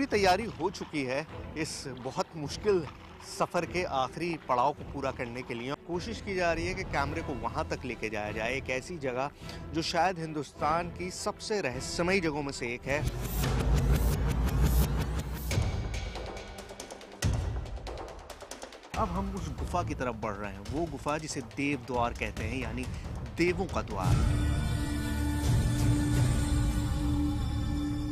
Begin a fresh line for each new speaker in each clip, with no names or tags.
तैयारी हो चुकी है इस बहुत मुश्किल सफ़र के आखिरी पड़ाव को पूरा करने के लिए। कोशिश की जा रही है कि कैमरे को वहाँ तक लेके जाया जाए, एक ऐसी जगह जो शायद हिंदुस्तान की सबसे रहस्यमयी जगहों में से एक है। अब हम उस गुफा की तरफ बढ़ रहे हैं, वो गुफा जिसे देव द्वार कहते हैं, यानी देवों का द्वार।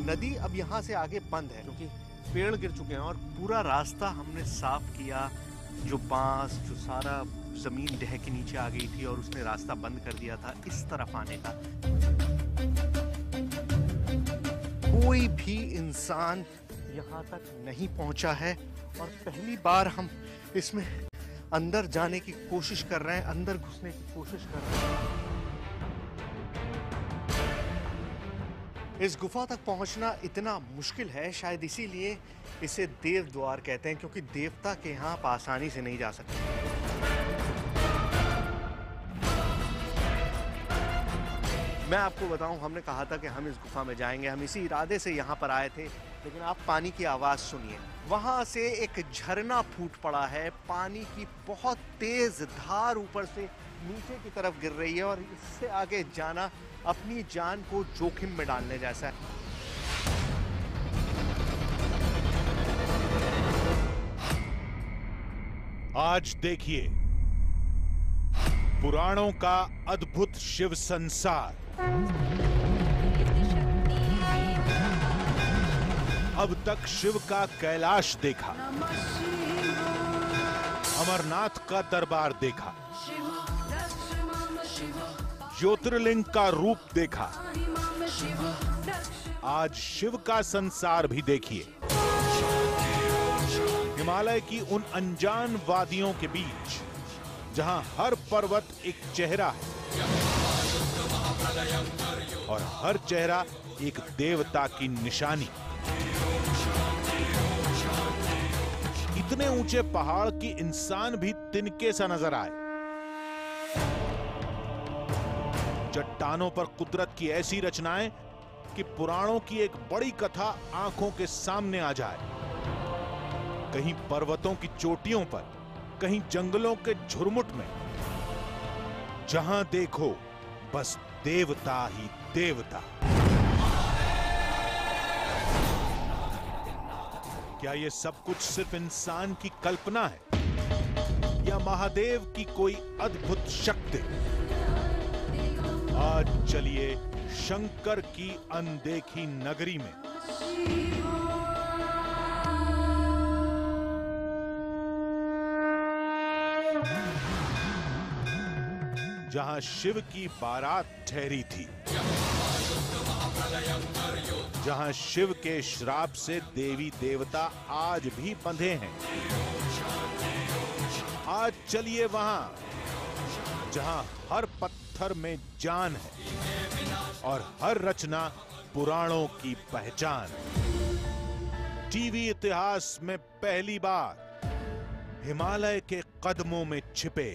नदी अब यहाँ से आगे बंद है क्योंकि पेड़ गिर चुके हैं और पूरा रास्ता हमने साफ किया। जो बांस, जो सारा जमीन ढह के नीचे आ गई थी और उसने रास्ता बंद कर दिया था इस तरफ आने का। कोई भी इंसान यहाँ तक नहीं पहुँचा है और पहली बार हम इसमें अंदर जाने की कोशिश कर रहे हैं, अंदर घुसने की कोशिश कर रहे हैं। इस गुफा तक पहुंचना इतना मुश्किल है, शायद इसीलिए इसे देव द्वार कहते हैं, क्योंकि देवता के यहाँ आप आसानी से नहीं जा सकते। मैं आपको बताऊं, हमने कहा था कि हम इस गुफा में जाएंगे, हम इसी इरादे से यहाँ पर आए थे, लेकिन आप पानी की आवाज़ सुनिए। वहाँ से एक झरना फूट पड़ा है, पानी की बहुत तेज धार ऊपर से नीचे की तरफ गिर रही है और इससे आगे जाना अपनी जान को जोखिम में डालने जैसा है।
आज देखिए पुराणों का अद्भुत शिव संसार। अब तक शिव का कैलाश देखा, अमरनाथ का दरबार देखा, ज्योतिर्लिंग का रूप देखा, आज शिव का संसार भी देखिए। हिमालय की उन अनजान वादियों के बीच जहां हर पर्वत एक चेहरा है और हर चेहरा एक देवता की निशानी। इतने ऊंचे पहाड़ की इंसान भी तिनके सा नजर आए। चट्टानों पर कुदरत की ऐसी रचनाएं कि पुराणों की एक बड़ी कथा आंखों के सामने आ जाए। कहीं पर्वतों की चोटियों पर, कहीं जंगलों के झुरमुट में, जहां देखो बस देवता ही देवता। क्या ये सब कुछ सिर्फ इंसान की कल्पना है या महादेव की कोई अद्भुत शक्ति? आज चलिए शंकर की अनदेखी नगरी में। जहां शिव की बारात ठहरी थी, जहां शिव के श्राप से देवी देवता आज भी बंधे हैं। आज चलिए वहां जहां हर पत्थर में जान है और हर रचना पुराणों की पहचान। टीवी इतिहास में पहली बार हिमालय के कदमों में छिपे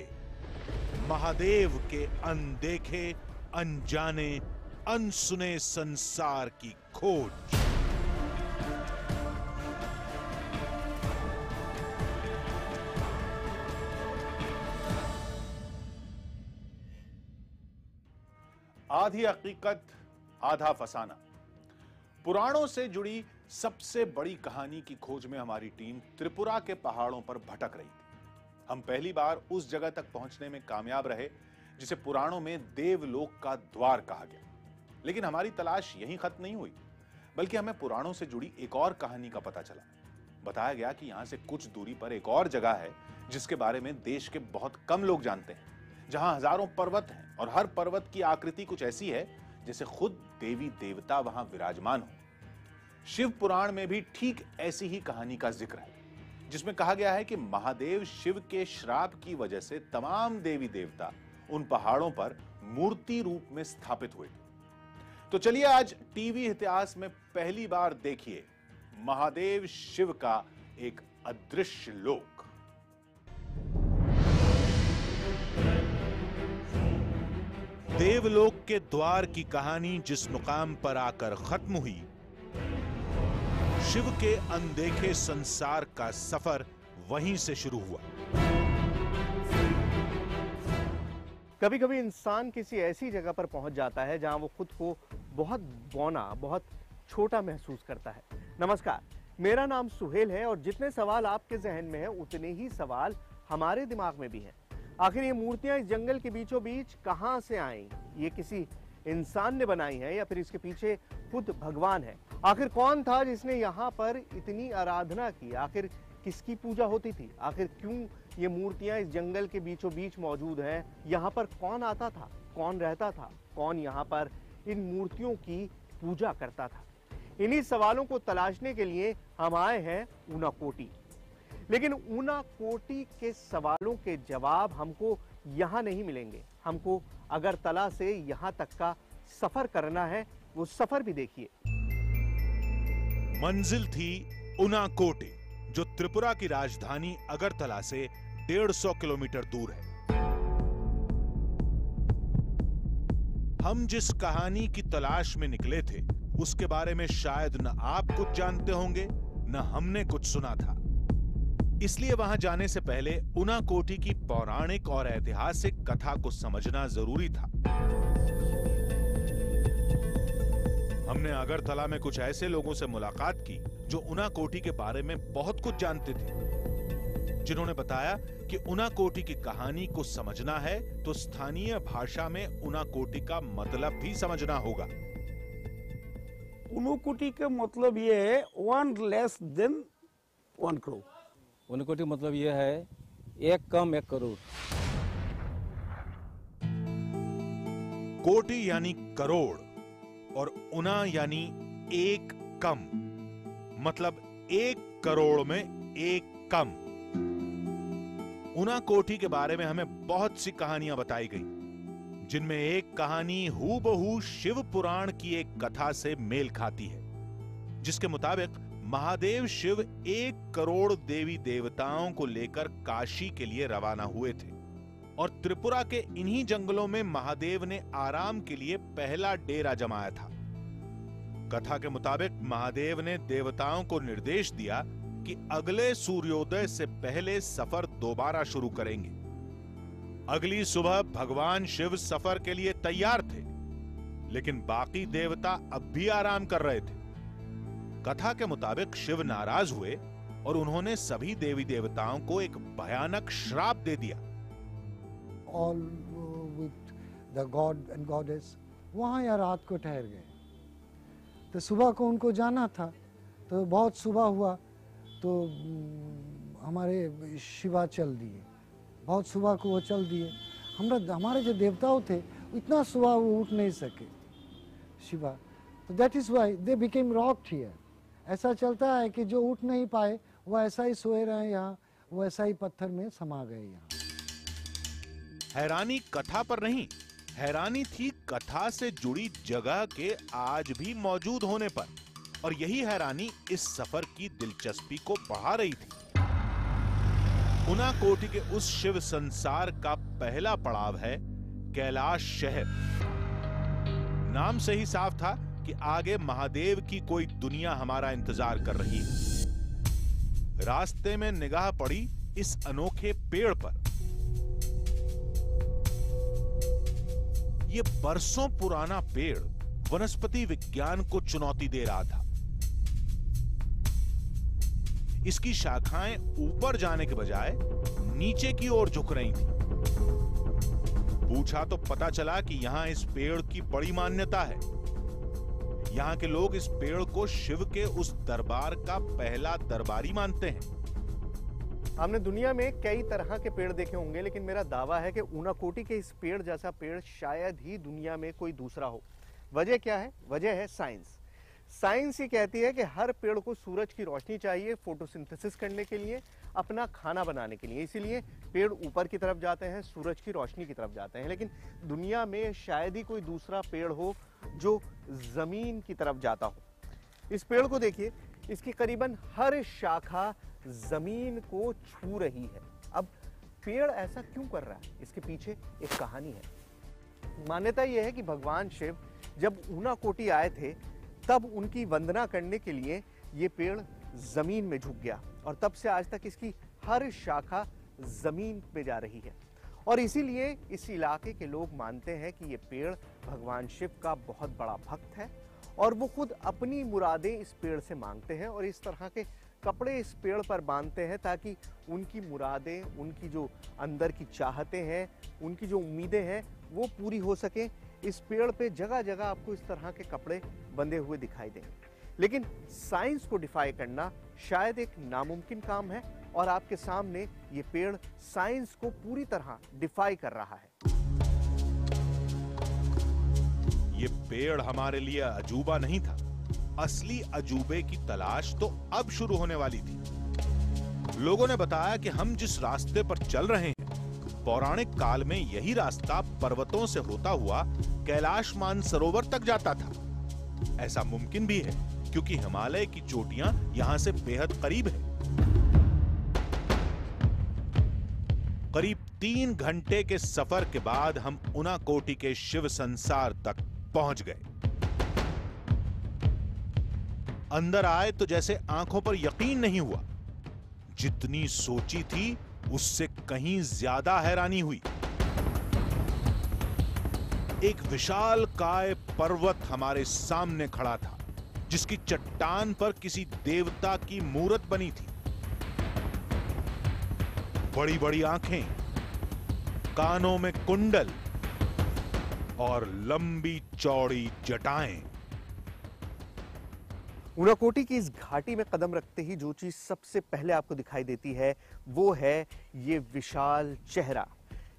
महादेव के अनदेखे, अनजाने, अनसुने संसार की खोज।
आधी हकीकत आधा फसाना। पुराणों से जुड़ी सबसे बड़ी कहानी की खोज में हमारी टीम त्रिपुरा के पहाड़ों पर भटक रही थी। हम पहली बार उस जगह तक पहुंचने में कामयाब रहे जिसे पुराणों में देवलोक का द्वार कहा गया। लेकिन हमारी तलाश यहीं खत्म नहीं हुई, बल्कि हमें पुराणों से जुड़ी एक और कहानी का पता चला। बताया गया कि यहां से कुछ दूरी पर एक और जगह है जिसके बारे में देश के बहुत कम लोग जानते हैं, जहां हजारों पर्वत हैं और हर पर्वत की आकृति कुछ ऐसी है जैसे खुद देवी देवता वहां विराजमान हो। शिव पुराण में भी ठीक ऐसी ही कहानी का जिक्र है, जिसमें कहा गया है कि महादेव शिव के श्राप की वजह से तमाम देवी देवता उन पहाड़ों पर मूर्ति रूप में स्थापित हुए थे। तो चलिए आज टीवी इतिहास में पहली बार देखिए महादेव शिव का एक अदृश्य लोक।
देवलोक के द्वार की कहानी जिस मुकाम पर आकर खत्म हुई, शिव के अनदेखे संसार का सफर वहीं से शुरू हुआ।
कभी कभी इंसान किसी ऐसी जगह पर पहुंच जाता है जहां वो खुद को बहुत बौना, बहुत छोटा महसूस करता है। नमस्कार, मेरा नाम सुहेल है और जितने सवाल आपके जहन में हैं उतने ही सवाल हमारे दिमाग में भी हैं। आखिर ये मूर्तियां इस जंगल के बीचों बीच कहां से आई? ये किसी इंसान ने बनाई है या फिर इसके पीछे खुद भगवान है? आखिर कौन था जिसने यहाँ पर इतनी आराधना की? आखिर किसकी पूजा होती थी? आखिर क्यों ये मूर्तियां इस जंगल के बीचों बीच मौजूद हैं? यहाँ पर कौन आता था, कौन रहता था, कौन यहाँ पर इन मूर्तियों की पूजा करता था? इन्हीं सवालों को तलाशने के लिए हम आए हैं ऊनाकोटी। लेकिन ऊनाकोटी के सवालों के जवाब हमको यहाँ नहीं मिलेंगे। हमको अगरतला से यहाँ तक का सफर करना है। वो सफर भी देखिए।
मंजिल थी ऊनाकोटी, जो त्रिपुरा की राजधानी अगरतला से 150 किलोमीटर दूर है। हम जिस कहानी की तलाश में निकले थे उसके बारे में शायद न आप कुछ जानते होंगे न हमने कुछ सुना था। इसलिए वहां जाने से पहले ऊनाकोटी की पौराणिक और ऐतिहासिक कथा को समझना जरूरी था। हमने अगरतला में कुछ ऐसे लोगों से मुलाकात की जो ऊनाकोटी के बारे में बहुत कुछ जानते थे, जिन्होंने बताया कि ऊनाकोटी की कहानी को समझना है तो स्थानीय भाषा में ऊनाकोटी का मतलब भी समझना होगा।
ऊनाकोटी का मतलब ये है 1 लेस देन 1 करोड़।
ऊनाकोटी मतलब ये है 1 कम 1 करोड़।
कोटि यानी करोड़ और ऊना यानी 1 कम, मतलब 1 करोड़ में 1 कम। ऊनाकोटी के बारे में हमें बहुत सी कहानियां बताई गई, जिनमें एक कहानी हूबहू शिव पुराण की एक कथा से मेल खाती है, जिसके मुताबिक महादेव शिव 1 करोड़ देवी देवताओं को लेकर काशी के लिए रवाना हुए थे और त्रिपुरा के इन्हीं जंगलों में महादेव ने आराम के लिए पहला डेरा जमाया था। कथा के मुताबिक महादेव ने देवताओं को निर्देश दिया कि अगले सूर्योदय से पहले सफर दोबारा शुरू करेंगे। अगली सुबह भगवान शिव सफर के लिए तैयार थे, लेकिन बाकी देवता अब भी आराम कर रहे थे। कथा के मुताबिक शिव नाराज हुए और उन्होंने सभी देवी देवताओं को एक भयानक श्राप दे दिया।
All with the god and goddess वहाँ या रात को ठहर गए। तो सुबह को उनको जाना था, तो बहुत सुबह हुआ तो हमारे शिवा चल दिए। बहुत सुबह को वो चल दिए। हमारे जो देवताओं थे इतना सुबह वो उठ नहीं सके शिवा, तो that is why they became rocked here. ऐसा चलता है कि जो उठ नहीं पाए वो ऐसा ही सोए रहे यहाँ, वो ऐसा ही पत्थर में समा गए यहाँ।
हैरानी कथा पर नहीं, हैरानी थी कथा से जुड़ी जगह के आज भी मौजूद होने पर, और यही हैरानी इस सफर की दिलचस्पी को बढ़ा रही थी। ऊनाकोटी के उस शिव संसार का पहला पड़ाव है कैलाश शहर। नाम से ही साफ था कि आगे महादेव की कोई दुनिया हमारा इंतजार कर रही है। रास्ते में निगाह पड़ी इस अनोखे पेड़ पर। यह बरसों पुराना पेड़ वनस्पति विज्ञान को चुनौती दे रहा था। इसकी शाखाएं ऊपर जाने के बजाय नीचे की ओर झुक रही थी। पूछा तो पता चला कि यहां इस पेड़ की बड़ी मान्यता है। यहां के लोग इस पेड़ को शिव के उस दरबार का पहला दरबारी मानते हैं।
हमने दुनिया में कई तरह के पेड़ देखे होंगे, लेकिन मेरा दावा है कि ऊनाकोटी के इस पेड़ जैसा पेड़ शायद ही दुनिया में कोई दूसरा हो। वजह क्या है? वजह है साइंस। साइंस ये कहती है कि हर पेड़ को सूरज की रोशनी चाहिए फोटोसिंथेसिस करने के लिए, अपना खाना बनाने के लिए। इसीलिए पेड़ ऊपर की तरफ जाते हैं, सूरज की रोशनी की तरफ जाते हैं। लेकिन दुनिया में शायद ही कोई दूसरा पेड़ हो जो जमीन की तरफ जाता हो। इस पेड़ को देखिए, इसकी करीबन हर शाखा जमीन को छू रही है। अब पेड़ ऐसा क्यों कर रहा है? इसके पीछे एक कहानी है। मान्यता यह है कि भगवान शिव जब ऊनाकोटी आए थे तब उनकी वंदना करने के लिए ये पेड़ जमीन में झुक गया और तब से आज तक इसकी हर शाखा जमीन पे जा रही है। और इसीलिए इस इलाके के लोग मानते हैं कि ये पेड़ भगवान शिव का बहुत बड़ा भक्त है और वो खुद अपनी मुरादें इस पेड़ से मांगते हैं और इस तरह के कपड़े इस पेड़ पर बांधते हैं ताकि उनकी मुरादें, उनकी जो अंदर की चाहतें हैं, उनकी जो उम्मीदें हैं वो पूरी हो सकें। इस पेड़ पे जगह जगह आपको इस तरह के कपड़े बंधे हुए दिखाई देंगे। लेकिन साइंस को डिफाई करना शायद एक नामुमकिन काम है और आपके सामने ये पेड़ साइंस को पूरी तरह डिफाई कर रहा है।
ये पेड़ हमारे लिए अजूबा नहीं था, असली अजूबे की तलाश तो अब शुरू होने वाली थी। लोगों ने बताया कि हम जिस रास्ते पर चल रहे हैं, पौराणिक काल में यही रास्ता पर्वतों से होता हुआ कैलाश मानसरोवर तक जाता था। ऐसा मुमकिन भी है क्योंकि हिमालय की चोटियां यहां से बेहद करीब है। करीब 3 घंटे के सफर के बाद हम उनाकोटी के शिव संसार तक पहुंच गए। अंदर आए तो जैसे आंखों पर यकीन नहीं हुआ। जितनी सोची थी उससे कहीं ज्यादा हैरानी हुई। एक विशाल काय पर्वत हमारे सामने खड़ा था जिसकी चट्टान पर किसी देवता की मूरत बनी थी। बड़ी बड़ी आंखें, कानों में कुंडल और लंबी चौड़ी जटाएं।
उनाकोटी की इस घाटी में कदम रखते ही जो चीज सबसे पहले आपको दिखाई देती है वो है ये विशाल चेहरा।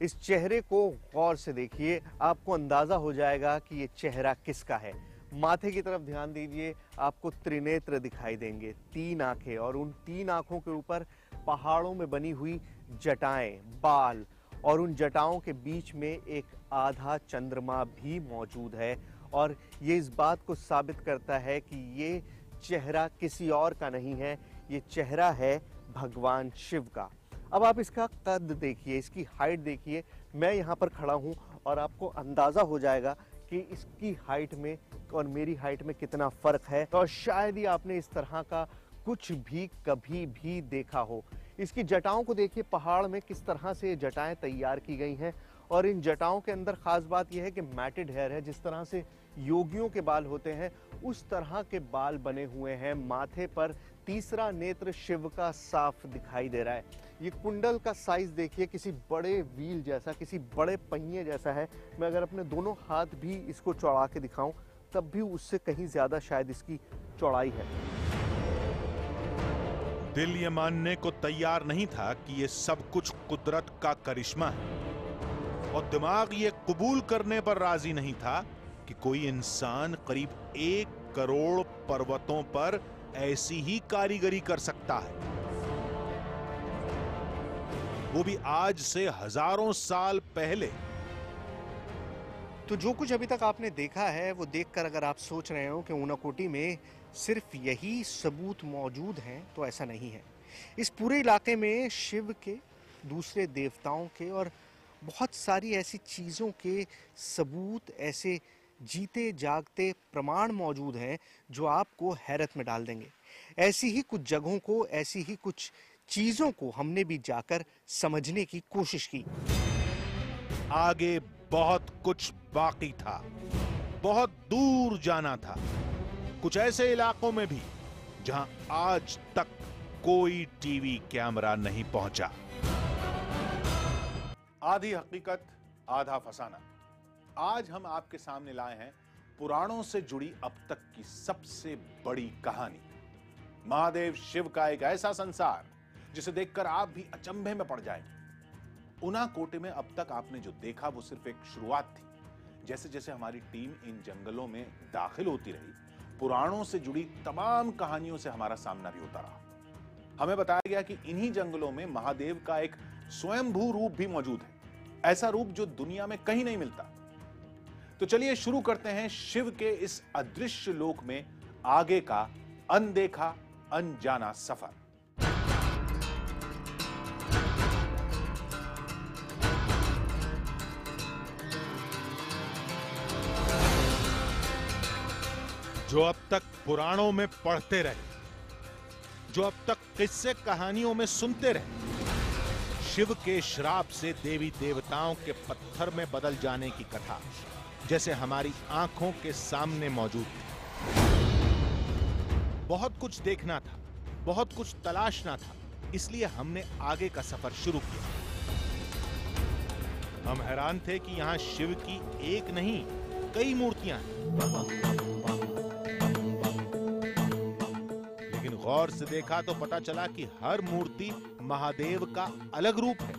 इस चेहरे को गौर से देखिए, आपको अंदाजा हो जाएगा कि ये चेहरा किसका है। माथे की तरफ ध्यान दीजिए, आपको त्रिनेत्र दिखाई देंगे, 3 आंखें, और उन 3 आंखों के ऊपर पहाड़ों में बनी हुई जटाएं, बाल, और उन जटाओं के बीच में एक आधा चंद्रमा भी मौजूद है। और ये इस बात को साबित करता है कि ये चेहरा किसी और का नहीं है, ये चेहरा है भगवान शिव का। अब आप इसका कद देखिए, इसकी हाइट देखिए। मैं यहाँ पर खड़ा हूँ और आपको अंदाज़ा हो जाएगा कि इसकी हाइट में और मेरी हाइट में कितना फ़र्क है। और शायद ही आपने इस तरह का कुछ भी कभी भी देखा हो। इसकी जटाओं को देखिए, पहाड़ में किस तरह से जटाएं तैयार की गई हैं। और इन जटाओं के अंदर ख़ास बात यह है कि मैटेड हेयर है। जिस तरह से योगियों के बाल होते हैं उस तरह के बाल बने हुए हैं। माथे पर तीसरा नेत्र शिव का साफ दिखाई दे रहा है। ये कुंडल का साइज देखिए, किसी बड़े व्हील जैसा, किसी बड़े पहिए जैसा है। मैं अगर अपने दोनों हाथ भी इसको चौड़ा के दिखाऊं तब भी उससे कहीं ज्यादा शायद इसकी चौड़ाई है।
दिल ये मानने को तैयार नहीं था कि ये सब कुछ कुदरत का करिश्मा है और दिमाग ये कबूल करने पर राजी नहीं था कि कोई इंसान करीब 1 करोड़ पर्वतों पर ऐसी ही कारीगरी कर सकता है, वो भी आज से हजारों साल पहले।
तो जो कुछ अभी तक आपने देखा है वो देखकर अगर आप सोच रहे हो कि उनाकोटी में सिर्फ यही सबूत मौजूद हैं, तो ऐसा नहीं है। इस पूरे इलाके में शिव के, दूसरे देवताओं के और बहुत सारी ऐसी चीज़ों के सबूत, ऐसे जीते जागते प्रमाण मौजूद हैं जो आपको हैरत में डाल देंगे। ऐसी ही कुछ जगहों को, ऐसी ही कुछ चीज़ों को हमने भी जाकर समझने की कोशिश की।
आगे बहुत कुछ बाकी था, बहुत दूर जाना था, कुछ ऐसे इलाकों में भी जहां आज तक कोई टीवी कैमरा नहीं पहुंचा।
आधी हकीकत आधा फसाना। आज हम आपके सामने लाए हैं पुराणों से जुड़ी अब तक की सबसे बड़ी कहानी। महादेव शिव का एक ऐसा संसार जिसे देखकर आप भी अचंभे में पड़ जाएंगे। उनाकोटी में अब तक आपने जो देखा वो सिर्फ एक शुरुआत थी। जैसे जैसे हमारी टीम इन जंगलों में दाखिल होती रही, पुराणों से जुड़ी तमाम कहानियों से हमारा सामना भी होता रहा। हमें बताया गया कि इन्हीं जंगलों में महादेव का एक स्वयंभू रूप भी मौजूद है, ऐसा रूप जो दुनिया में कहीं नहीं मिलता। तो चलिए शुरू करते हैं शिव के इस अदृश्य लोक में आगे का अनदेखा अनजाना सफर।
जो अब तक पुराणों में पढ़ते रहे, जो अब तक किस्से कहानियों में सुनते रहे। शिव के श्राप से देवी देवताओं के पत्थर में बदल जाने की कथा जैसे हमारी आंखों के सामने मौजूद थी। बहुत कुछ देखना था, बहुत कुछ तलाशना था, इसलिए हमने आगे का सफर शुरू किया। हम हैरान थे कि यहाँ शिव की एक नहीं कई मूर्तियां हैं। लेकिन गौर से देखा तो पता चला कि हर मूर्ति महादेव का अलग रूप है।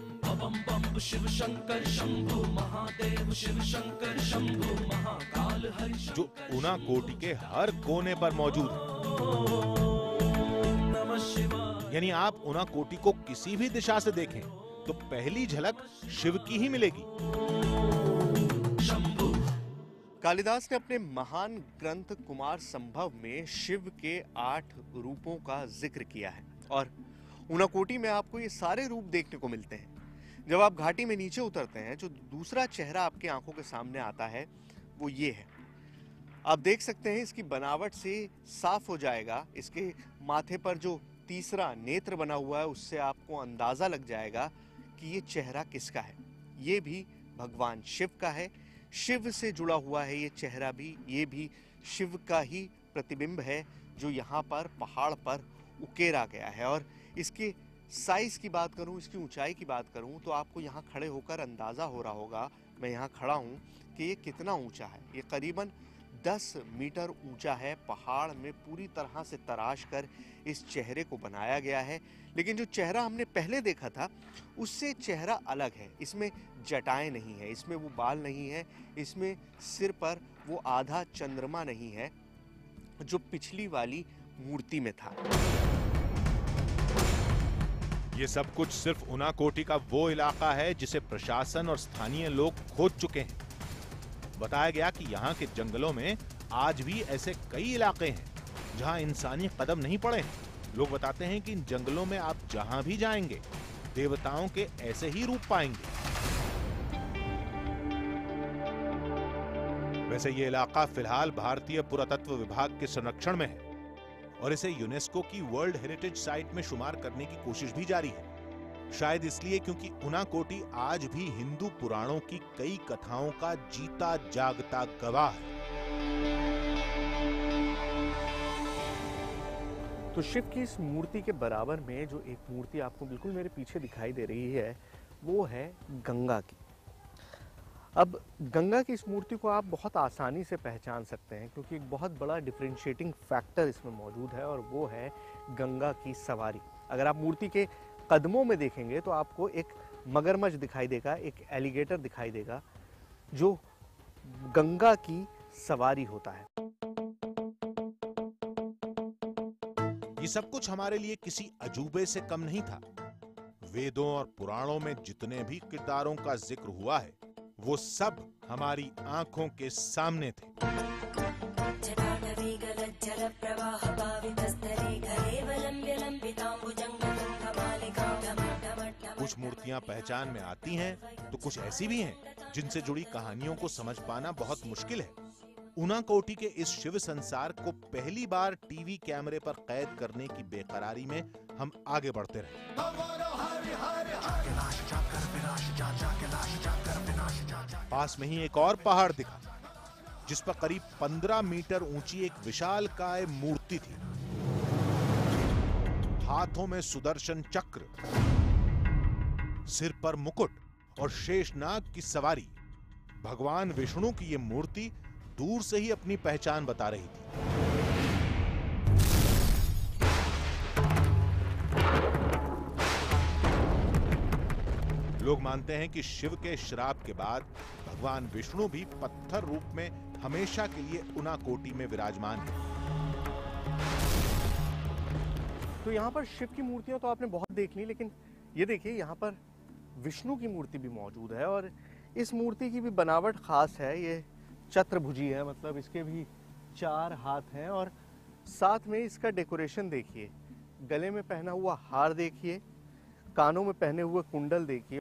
शिव शंकर शंभु महादेव, शिव शंकर शंभु महाकाल हरि, जो ऊनाकोटी के हर कोने पर मौजूद है। यानी आप ऊनाकोटी को किसी भी दिशा से देखें तो पहली झलक शिव की ही मिलेगी।
कालिदास ने अपने महान ग्रंथ कुमार संभव में शिव के 8 रूपों का जिक्र किया है और ऊनाकोटी में आपको ये सारे रूप देखने को मिलते हैं। जब आप घाटी में नीचे उतरते हैं जो दूसरा चेहरा आपके आंखों के सामने आता है वो ये है। आप देख सकते हैं इसकी बनावट से साफ हो जाएगा, इसके माथे पर जो तीसरा नेत्र बना हुआ है उससे आपको अंदाजा लग जाएगा कि ये चेहरा किसका है। ये भी भगवान शिव का है, शिव से जुड़ा हुआ है ये चेहरा भी, ये भी शिव का ही प्रतिबिंब है जो यहाँ पर पहाड़ पर उकेरा गया है। और इसके साइज की बात करूं, इसकी ऊंचाई की बात करूं तो आपको यहाँ खड़े होकर अंदाजा हो रहा होगा, मैं यहाँ खड़ा हूँ, कि ये कितना ऊंचा है। ये करीबन 10 मीटर ऊंचा है। पहाड़ में पूरी तरह से तराश कर इस चेहरे को बनाया गया है। लेकिन जो चेहरा हमने पहले देखा था उससे चेहरा अलग है। इसमें जटाएं नहीं है, इसमें वो बाल नहीं है, इसमें सिर पर वो आधा चंद्रमा नहीं है जो पिछली वाली मूर्ति में था।
ये सब कुछ सिर्फ ऊनाकोटी का वो इलाका है जिसे प्रशासन और स्थानीय लोग खोज चुके हैं। बताया गया कि यहाँ के जंगलों में आज भी ऐसे कई इलाके हैं जहाँ इंसानी कदम नहीं पड़े हैं। लोग बताते हैं कि इन जंगलों में आप जहाँ भी जाएंगे देवताओं के ऐसे ही रूप पाएंगे। वैसे ये इलाका फिलहाल भारतीय पुरातत्व विभाग के संरक्षण में है और इसे यूनेस्को की वर्ल्ड हेरिटेज साइट में शुमार करने की कोशिश भी जारी है। शायद इसलिए क्योंकि ऊनाकोटी आज भी हिंदू पुराणों की कई कथाओं का जीता जागता गवाह है।
तो शिव की इस मूर्ति के बराबर में जो एक मूर्ति आपको बिल्कुल मेरे पीछे दिखाई दे रही है वो है गंगा की। अब गंगा की इस मूर्ति को आप बहुत आसानी से पहचान सकते हैं क्योंकि एक बहुत बड़ा डिफरेंशिएटिंग फैक्टर इसमें मौजूद है और वो है गंगा की सवारी। अगर आप मूर्ति के कदमों में देखेंगे तो आपको एक मगरमच्छ दिखाई देगा, एक एलिगेटर दिखाई देगा जो गंगा की सवारी होता है।
ये सब कुछ हमारे लिए किसी अजूबे से कम नहीं था। वेदों और पुराणों में जितने भी किरदारों का जिक्र हुआ है वो सब हमारी आंखों के सामने थे। कुछ मूर्तियां पहचान में आती हैं तो कुछ ऐसी भी हैं जिनसे जुड़ी कहानियों को समझ पाना बहुत मुश्किल है। ऊनाकोटी के इस शिव संसार को पहली बार टीवी कैमरे पर कैद करने की बेकरारी में हम आगे बढ़ते रहे। पास में ही एक और पहाड़ दिखा जिस पर करीब 15 मीटर ऊंची एक विशालकाय मूर्ति थी। हाथों में सुदर्शन चक्र, सिर पर मुकुट और शेषनाग की सवारी। भगवान विष्णु की ये मूर्ति दूर से ही अपनी पहचान बता रही थी। लोग मानते हैं कि शिव के श्राप के बाद भगवान विष्णु भी पत्थर रूप में हमेशा के लिए ऊनाकोटी में विराजमान है।
तो यहाँ पर शिव की मूर्तियां तो आपने बहुत देख ली, लेकिन ये देखिए यहाँ पर विष्णु की मूर्ति भी मौजूद है और इस मूर्ति की भी बनावट खास है। ये चतुर्भुजी है, मतलब इसके भी 4 हाथ हैं और साथ में इसका डेकोरेशन देखिए। गले में पहना हुआ हार देखिए, कानों में पहने हुए कुंडल देखिए।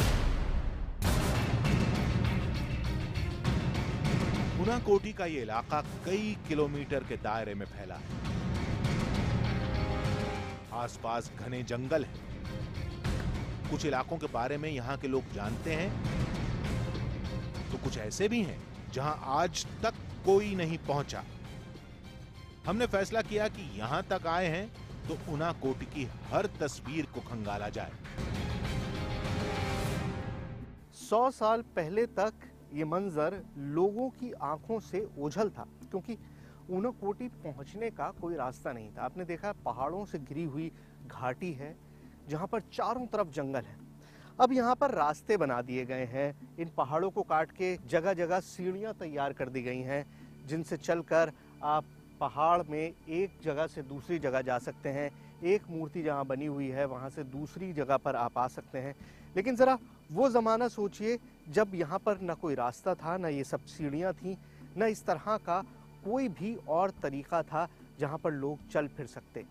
ऊनाकोटी का ये इलाका कई किलोमीटर के दायरे में फैला है। आसपास घने जंगल हैं। कुछ इलाकों के बारे में यहाँ के लोग जानते हैं, तो कुछ ऐसे भी हैं जहां आज तक कोई नहीं पहुंचा। हमने फैसला किया कि यहां तक आए हैं तो उनाकोटी की हर तस्वीर को खंगाला जाए।
100 साल पहले तक ये मंजर लोगों की आंखों से ओझल था, क्योंकि उनाकोटी पहुंचने का कोई रास्ता नहीं था। आपने देखा पहाड़ों से घिरी हुई घाटी है जहां पर चारों तरफ जंगल है। अब यहाँ पर रास्ते बना दिए गए हैं। इन पहाड़ों को काट के जगह जगह सीढ़ियाँ तैयार कर दी गई हैं, जिनसे चलकर आप पहाड़ में एक जगह से दूसरी जगह जा सकते हैं। एक मूर्ति जहाँ बनी हुई है वहाँ से दूसरी जगह पर आप आ सकते हैं। लेकिन ज़रा वो ज़माना सोचिए जब यहाँ पर ना कोई रास्ता था, ना ये सब सीढ़ियाँ थीं, ना इस तरह का कोई भी और तरीका था जहाँ पर लोग चल फिर सकते।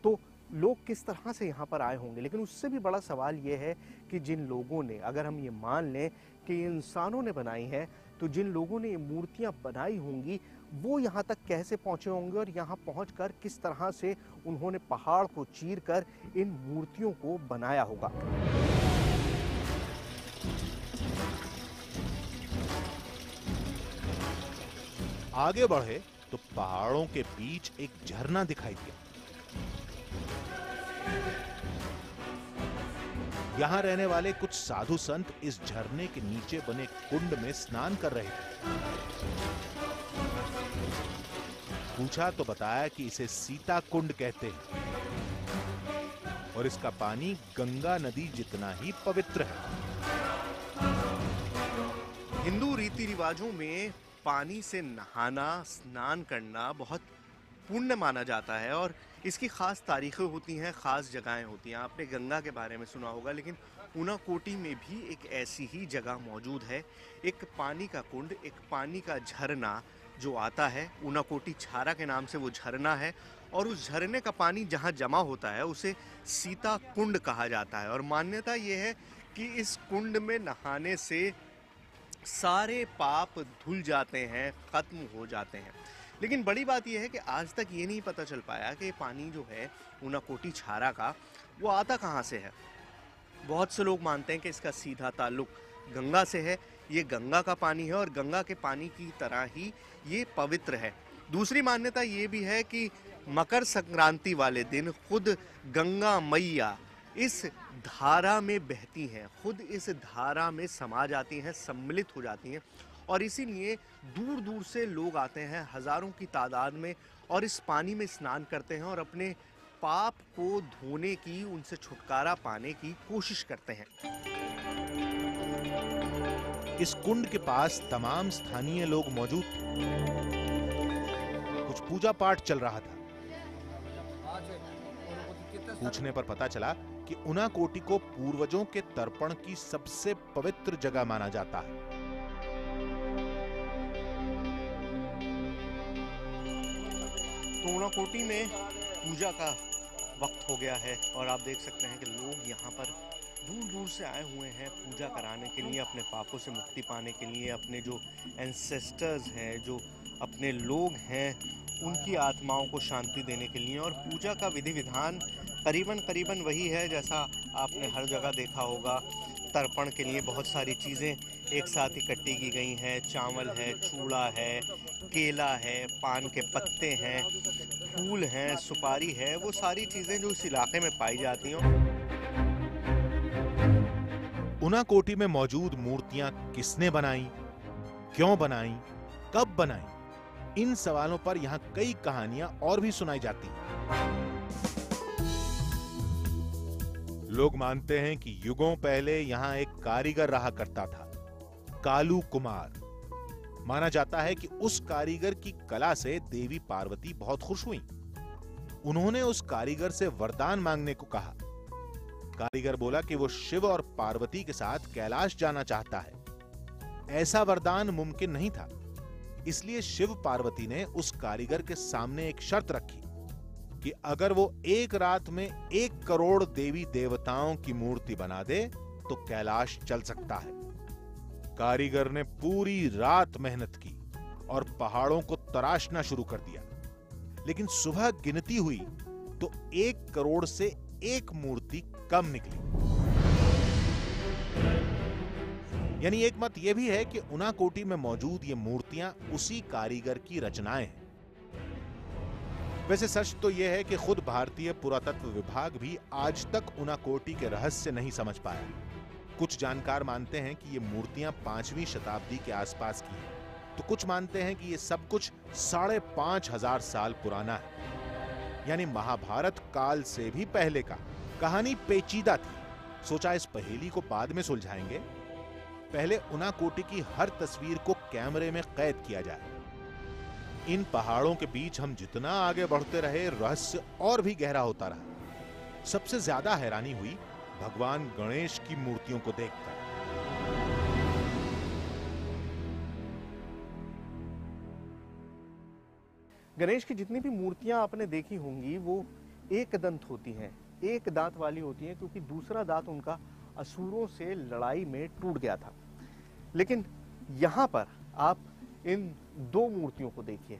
तो लोग किस तरह से यहाँ पर आए होंगे। लेकिन उससे भी बड़ा सवाल ये है कि जिन लोगों ने, अगर हम ये मान लें कि इंसानों ने बनाई है, तो जिन लोगों ने ये मूर्तियाँ बनाई होंगी वो यहाँ तक कैसे पहुँचे होंगे और यहाँ पहुँचकर किस तरह से उन्होंने पहाड़ को चीरकर इन मूर्तियों को बनाया होगा।
आगे बढ़े तो पहाड़ों के बीच एक झरना दिखाई दिया। यहां रहने वाले कुछ साधु संत इस झरने के नीचे बने कुंड में स्नान कर रहे थे। पूछा तो बताया कि इसे सीता कुंड कहते हैं और इसका पानी गंगा नदी जितना ही पवित्र है।
हिंदू रीति रिवाजों में पानी से नहाना, स्नान करना बहुत पुण्य माना जाता है और इसकी खास तारीखें होती हैं, खास जगहें होती हैं। आपने गंगा के बारे में सुना होगा, लेकिन उनाकोटी में भी एक ऐसी ही जगह मौजूद है। एक पानी का कुंड, एक पानी का झरना जो आता है। उनाकोटी छारा के नाम से वो झरना है और उस झरने का पानी जहाँ जमा होता है उसे सीता कुंड कहा जाता है। और मान्यता ये है कि इस कुंड में नहाने से सारे पाप धुल जाते हैं, खत्म हो जाते हैं। लेकिन बड़ी बात यह है कि आज तक ये नहीं पता चल पाया कि पानी जो है उनाकोटी छारा का वो आता कहाँ से है। बहुत से लोग मानते हैं कि इसका सीधा ताल्लुक गंगा से है। ये गंगा का पानी है और गंगा के पानी की तरह ही ये पवित्र है। दूसरी मान्यता ये भी है कि मकर संक्रांति वाले दिन खुद गंगा मैया इस धारा में बहती हैं, खुद इस धारा में समा जाती हैं, सम्मिलित हो जाती हैं और इसीलिए दूर दूर से लोग आते हैं हजारों की तादाद में और इस पानी में स्नान करते हैं और अपने पाप को धोने की, उनसे छुटकारा पाने की कोशिश करते हैं।
इस कुंड के पास तमाम स्थानीय लोग मौजूद थे। कुछ पूजा पाठ चल रहा था। पूछने पर पता चला कि उनाकोटी को पूर्वजों के तर्पण की सबसे पवित्र जगह माना जाता है।
तो उनाकोटी में पूजा का वक्त हो गया है और आप देख सकते हैं कि लोग यहाँ पर दूर दूर से आए हुए हैं पूजा कराने के लिए, अपने पापों से मुक्ति पाने के लिए, अपने जो एंसेस्टर्स हैं, जो अपने लोग हैं, उनकी आत्माओं को शांति देने के लिए। और पूजा का विधि विधान करीबन वही है जैसा आपने हर जगह देखा होगा। तर्पण के लिए बहुत सारी चीज़ें एक साथ इकट्ठी की गई हैं। चावल है, चूड़ा है, केला है, पान के पत्ते हैं, फूल हैं, सुपारी है, वो सारी चीज़ें जो इस इलाके में पाई जाती हैं।
उनाकोटी में मौजूद मूर्तियां किसने बनाई, क्यों बनाई, कब बनाई, इन सवालों पर यहां कई कहानियां और भी सुनाई जाती हैं। लोग मानते हैं कि युगों पहले यहां एक कारीगर रहा करता था, कालू कुमार। माना जाता है कि उस कारीगर की कला से देवी पार्वती बहुत खुश हुई। उन्होंने उस कारीगर से वरदान मांगने को कहा। कारीगर बोला कि वो शिव और पार्वती के साथ कैलाश जाना चाहता है। ऐसा वरदान मुमकिन नहीं था, इसलिए शिव पार्वती ने उस कारीगर के सामने एक शर्त रखी कि अगर वो एक रात में 1 करोड़ देवी देवताओं की मूर्ति बना दे तो कैलाश चल सकता है। कारीगर ने पूरी रात मेहनत की और पहाड़ों को तराशना शुरू कर दिया। लेकिन सुबह गिनती हुई तो 1 करोड़ से 1 मूर्ति कम निकली। यानी एक मत यह भी है कि उनाकोटी में मौजूद ये मूर्तियां उसी कारीगर की रचनाएं हैं। वैसे सच तो यह है कि खुद भारतीय पुरातत्व विभाग भी आज तक उनाकोटी के रहस्य नहीं समझ पाया। कुछ जानकार मानते हैं कि ये मूर्तियां 5वीं शताब्दी के आसपास की हैं, तो कुछ मानते हैं कि ये सब कुछ 5,500 साल पुराना है, यानी महाभारत काल से भी पहले का। कहानी पेचीदा थी। सोचा इस पहेली को बाद में सुलझाएंगे, पहले उनाकोटी की हर तस्वीर को कैमरे में कैद किया जाए। इन पहाड़ों के बीच हम जितना आगे बढ़ते रहे, रहस्य और भी गहरा होता रहा। सबसे ज्यादा हैरानी हुई भगवान गणेश की मूर्तियों को देखकर।
गणेश की जितनी भी मूर्तियां आपने देखी होंगी वो एक दंत होती हैं, एक दांत वाली होती हैं, क्योंकि दूसरा दांत उनका असुरों से लड़ाई में टूट गया था। लेकिन यहाँ पर आप इन 2 मूर्तियों को देखिए।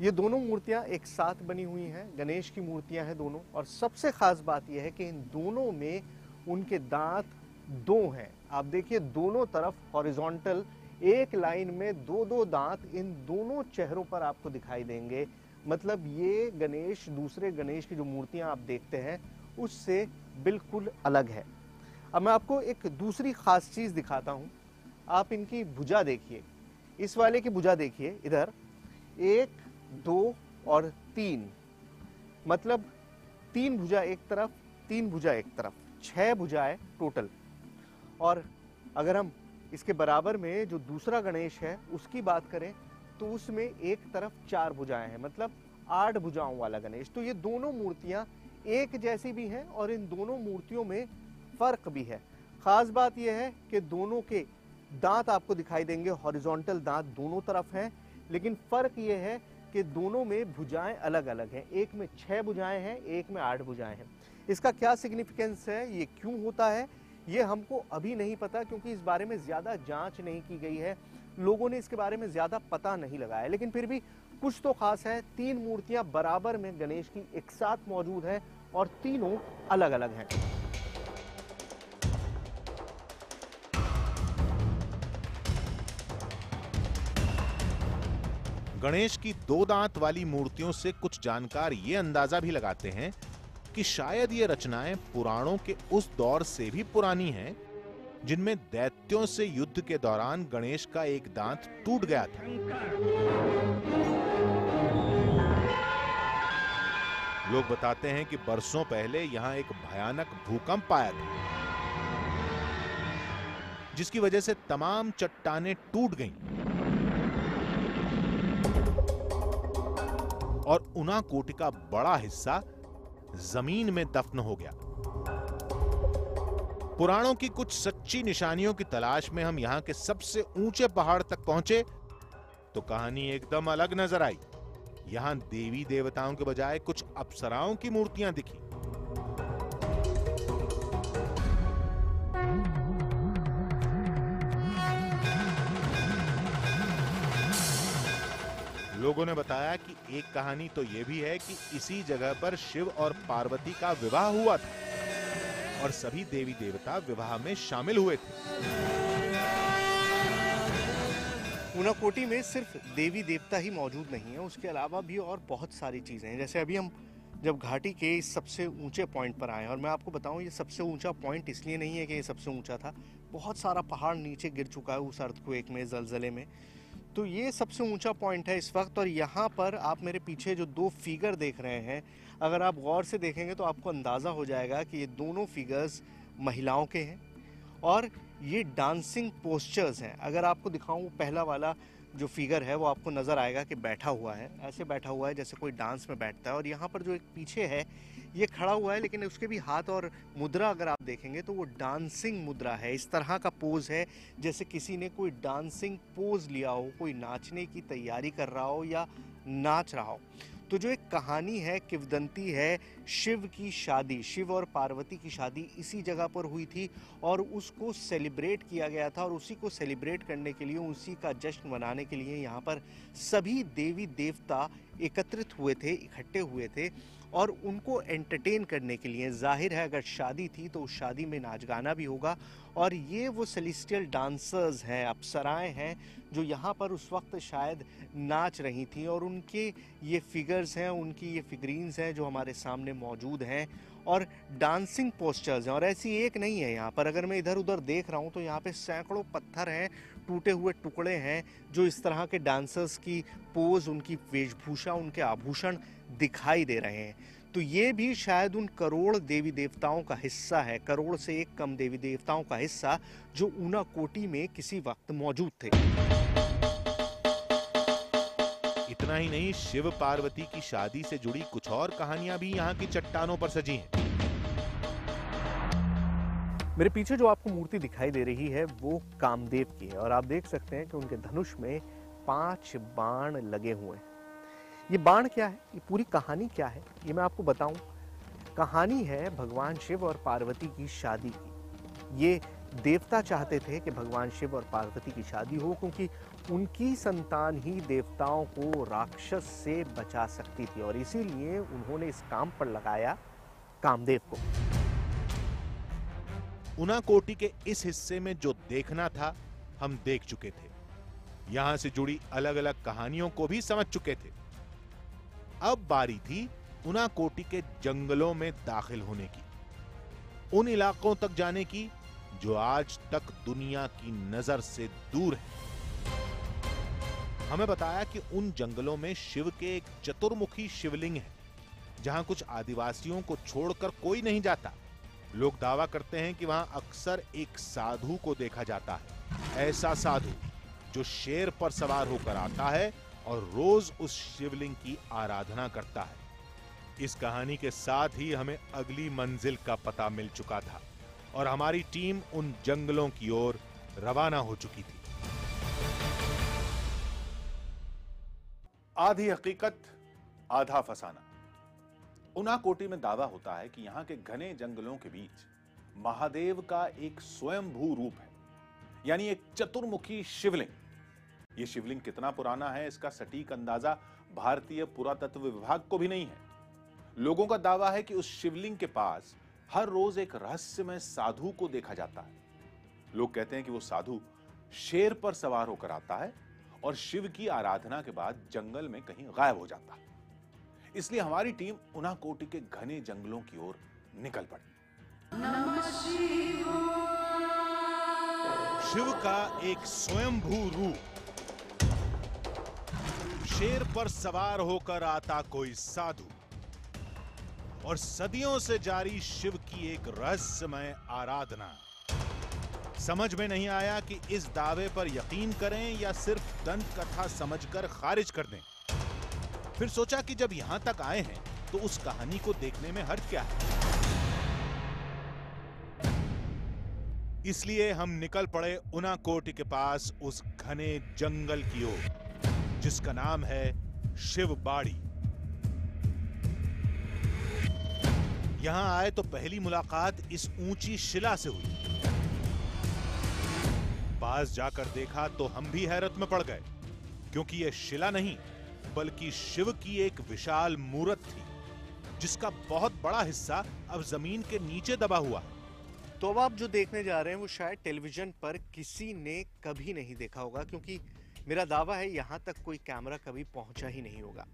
ये दोनों मूर्तियां एक साथ बनी हुई हैं, गणेश की मूर्तियां हैं दोनों, और सबसे खास बात यह है कि इन दोनों में उनके दांत 2 हैं। आप देखिए दोनों तरफ हॉरिजॉन्टल एक लाइन में 2-2 दांत इन दोनों चेहरों पर आपको दिखाई देंगे। मतलब ये गणेश दूसरे गणेश की जो मूर्तियां आप देखते हैं उससे बिल्कुल अलग है। अब मैं आपको एक दूसरी खास चीज दिखाता हूं। आप इनकी भुजा देखिए, इस वाले की भुजा देखिए, इधर 1, 2 और 3, मतलब 3 भुजा एक तरफ, 3 भुजा एक तरफ, 6 भुजाएं टोटल। और अगर हम इसके बराबर में जो दूसरा गणेश है उसकी बात करें तो उसमें एक तरफ 4 भुजाएं हैं, मतलब 8 भुजाओं वाला गणेश। तो ये दोनों मूर्तियां एक जैसी भी हैं और इन दोनों मूर्तियों में फर्क भी है। खास बात यह है कि दोनों के दांत आपको दिखाई देंगे, हॉरिजॉन्टल दांत दोनों तरफ हैं, लेकिन फर्क यह है कि दोनों में भुजाएं अलग अलग हैं। एक में 6 भुजाएं हैं, एक में 8 भुजाएं हैं। इसका क्या सिग्निफिकेंस है, ये क्यों होता है, ये हमको अभी नहीं पता, क्योंकि इस बारे में ज्यादा जांच नहीं की गई है, लोगों ने इसके बारे में ज्यादा पता नहीं लगाया। लेकिन फिर भी कुछ तो खास है। 3 मूर्तियां बराबर में गणेश की एक साथ मौजूद हैं और तीनों अलग अलग हैं।
गणेश की 2 दांत वाली मूर्तियों से कुछ जानकार ये अंदाजा भी लगाते हैं कि शायद ये रचनाएं पुराणों के उस दौर से भी पुरानी हैं जिनमें दैत्यों से युद्ध के दौरान गणेश का एक दांत टूट गया था। लोग बताते हैं कि बरसों पहले यहां एक भयानक भूकंप आया था, जिसकी वजह से तमाम चट्टानें टूट गईं और उनाकोटी का बड़ा हिस्सा जमीन में दफन हो गया। पुराणों की कुछ सच्ची निशानियों की तलाश में हम यहां के सबसे ऊंचे पहाड़ तक पहुंचे तो कहानी एकदम अलग नजर आई। यहां देवी देवताओं के बजाय कुछ अप्सराओं की मूर्तियां दिखी। लोगों ने बताया कि एक कहानी तो यह भी है कि इसी जगह पर शिव और पार्वती का विवाह हुआ था और सभी देवी देवता विवाह में शामिल हुए थे।
उनाकोटी में सिर्फ देवी देवता ही मौजूद नहीं है, उसके अलावा भी और बहुत सारी चीजें हैं। जैसे अभी हम जब घाटी के इस सबसे ऊंचे पॉइंट पर आए, और मैं आपको बताऊं ये सबसे ऊंचा पॉइंट इसलिए नहीं है कि ये सबसे ऊंचा था, बहुत सारा पहाड़ नीचे गिर चुका है उस अर्थक्वेक में, जलजले में। तो ये सबसे ऊंचा पॉइंट है इस वक्त। और यहाँ पर आप मेरे पीछे जो 2 फिगर देख रहे हैं, अगर आप गौर से देखेंगे तो आपको अंदाज़ा हो जाएगा कि ये दोनों फिगर्स महिलाओं के हैं और ये डांसिंग पोस्चर्स हैं। अगर आपको दिखाऊं, पहला वाला जो फिगर है वो आपको नज़र आएगा कि बैठा हुआ है, ऐसे बैठा हुआ है जैसे कोई डांस में बैठता है। और यहाँ पर जो एक पीछे है ये खड़ा हुआ है, लेकिन उसके भी हाथ और मुद्रा अगर आप देखेंगे तो वो डांसिंग मुद्रा है। इस तरह का पोज है जैसे किसी ने कोई डांसिंग पोज लिया हो, कोई नाचने की तैयारी कर रहा हो या नाच रहा हो। तो जो एक कहानी है, किंवदंती है, शिव की शादी, शिव और पार्वती की शादी इसी जगह पर हुई थी और उसको सेलिब्रेट किया गया था। और उसी को सेलिब्रेट करने के लिए, उसी का जश्न मनाने के लिए यहाँ पर सभी देवी देवता एकत्रित हुए थे, इकट्ठे हुए थे। और उनको एंटरटेन करने के लिए, जाहिर है अगर शादी थी तो उस शादी में नाच गाना भी होगा। और ये वो सेलेस्टियल डांसर्स हैं, अप्सराएं हैं जो यहाँ पर उस वक्त शायद नाच रही थी, और उनके ये फिगर्स हैं, उनकी ये फिगरीन्स हैं जो हमारे सामने मौजूद हैं, और डांसिंग पोस्चर्स हैं। और ऐसी एक नहीं है यहाँ पर, अगर मैं इधर उधर देख रहा हूँ तो यहाँ पे सैकड़ों पत्थर हैं, टूटे हुए टुकड़े हैं, जो इस तरह के डांसर्स की पोज, उनकी वेशभूषा, उनके आभूषण दिखाई दे रहे हैं। तो ये भी शायद उन करोड़ देवी देवताओं का हिस्सा है, करोड़ से एक कम देवी देवताओं का हिस्सा जो ऊनाकोटी में किसी वक्त मौजूद थे।
इतना ही नहीं, शिव पार्वती की शादी से जुड़ी कुछ और कहानियां भी यहाँ की चट्टानों पर सजी हैं।
मेरे पीछे जो आपको मूर्ति दिखाई दे रही है वो कामदेव की है, और आप देख सकते हैं कि उनके धनुष में 5 बाण लगे हुए हैं। ये बाण क्या है, ये पूरी कहानी क्या है, ये मैं आपको बताऊं। कहानी है भगवान शिव और पार्वती की शादी की। ये देवता चाहते थे कि भगवान शिव और पार्वती की शादी हो, क्योंकि उनकी संतान ही देवताओं को राक्षस से बचा सकती थी, और इसीलिए उन्होंने इस काम पर लगाया कामदेव को।
ऊनाकोटी के इस हिस्से में जो देखना था हम देख चुके थे, यहां से जुड़ी अलग अलग कहानियों को भी समझ चुके थे। अब बारी थी ऊनाकोटी के जंगलों में दाखिल होने की, उन इलाकों तक जाने की जो आज तक दुनिया की नजर से दूर है। हमें बताया कि उन जंगलों में शिव के एक चतुर्मुखी शिवलिंग है, जहां कुछ आदिवासियों को छोड़कर कोई नहीं जाता। लोग दावा करते हैं कि वहां अक्सर एक साधु को देखा जाता है, ऐसा साधु जो शेर पर सवार होकर आता है और रोज उस शिवलिंग की आराधना करता है। इस कहानी के साथ ही हमें अगली मंजिल का पता मिल चुका था, और हमारी टीम उन जंगलों की ओर रवाना हो चुकी थी।
आधी हकीकत आधा फसाना। ऊनाकोटी में दावा होता है कि यहां के घने जंगलों के बीच महादेव का एक स्वयंभू रूप है, यानी एक चतुर्मुखी शिवलिंग। यह शिवलिंग कितना पुराना है इसका सटीक अंदाजा भारतीय पुरातत्व विभाग को भी नहीं है। लोगों का दावा है कि उस शिवलिंग के पास हर रोज एक रहस्यमय साधु को देखा जाता है। लोग कहते हैं कि वो साधु शेर पर सवार होकर आता है और शिव की आराधना के बाद जंगल में कहीं गायब हो जाता है। इसलिए हमारी टीम ऊनाकोटी के घने जंगलों की ओर निकल पड़ी।
शिव का एक स्वयंभू रूप, शेर पर सवार होकर आता कोई साधु, और सदियों से जारी शिव की एक रहस्यमय आराधना। समझ में नहीं आया कि इस दावे पर यकीन करें या सिर्फ दंत कथा समझकर खारिज कर दें। फिर सोचा कि जब यहां तक आए हैं तो उस कहानी को देखने में हर्ज क्या है। इसलिए हम निकल पड़े ऊनाकोटी के पास उस घने जंगल की ओर, जिसका नाम है शिवबाड़ी। यहां आए तो पहली मुलाकात इस ऊंची शिला से हुई। पास जाकर देखा तो हम भी हैरत में पड़ गए, क्योंकि यह शिला नहीं बल्कि शिव की एक विशाल मूर्त थी, जिसका बहुत बड़ा हिस्सा अब जमीन के नीचे दबा हुआ है।
तो अब आप जो देखने जा रहे हैं वो शायद टेलीविजन पर किसी ने कभी नहीं देखा होगा, क्योंकि मेरा दावा है यहाँ तक कोई कैमरा कभी पहुँचा ही नहीं होगा।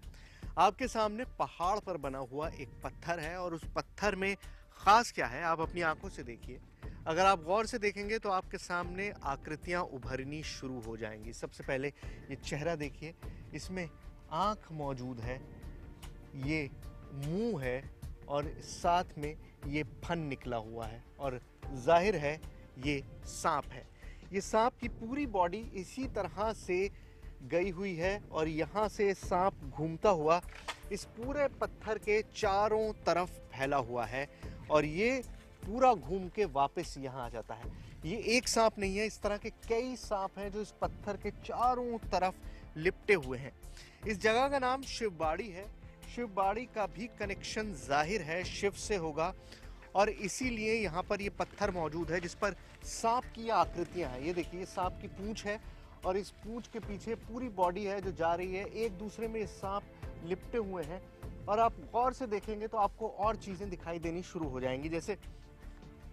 आपके सामने पहाड़ पर बना हुआ एक पत्थर है, और उस पत्थर में खास क्या है आप अपनी आंखों से देखिए। अगर आप गौर से देखेंगे तो आपके सामने आकृतियां उभरनी शुरू हो जाएंगी। सबसे पहले ये चेहरा देखिए, इसमें आंख मौजूद है, ये मुंह है, और साथ में ये फन निकला हुआ है, और जाहिर है ये सांप है। ये सांप की पूरी बॉडी इसी तरह से गई हुई है, और यहाँ से सांप घूमता हुआ इस पूरे पत्थर के चारों तरफ फैला हुआ है, और ये पूरा घूम के वापस यहाँ आ जाता है। ये एक सांप नहीं है, इस तरह के कई सांप हैं जो इस पत्थर के चारों तरफ लिपटे हुए हैं। इस जगह का नाम शिवबाड़ी है। शिवबाड़ी का भी कनेक्शन जाहिर है शिव से होगा, और इसीलिए यहाँ पर ये पत्थर मौजूद है जिस पर सांप की आकृतियाँ हैं। ये देखिए, सांप की पूंछ है, और इस पूंछ के पीछे पूरी बॉडी है जो जा रही है। एक दूसरे में सांप लिपटे हुए हैं, और आप गौर से देखेंगे तो आपको और चीज़ें दिखाई देनी शुरू हो जाएंगी। जैसे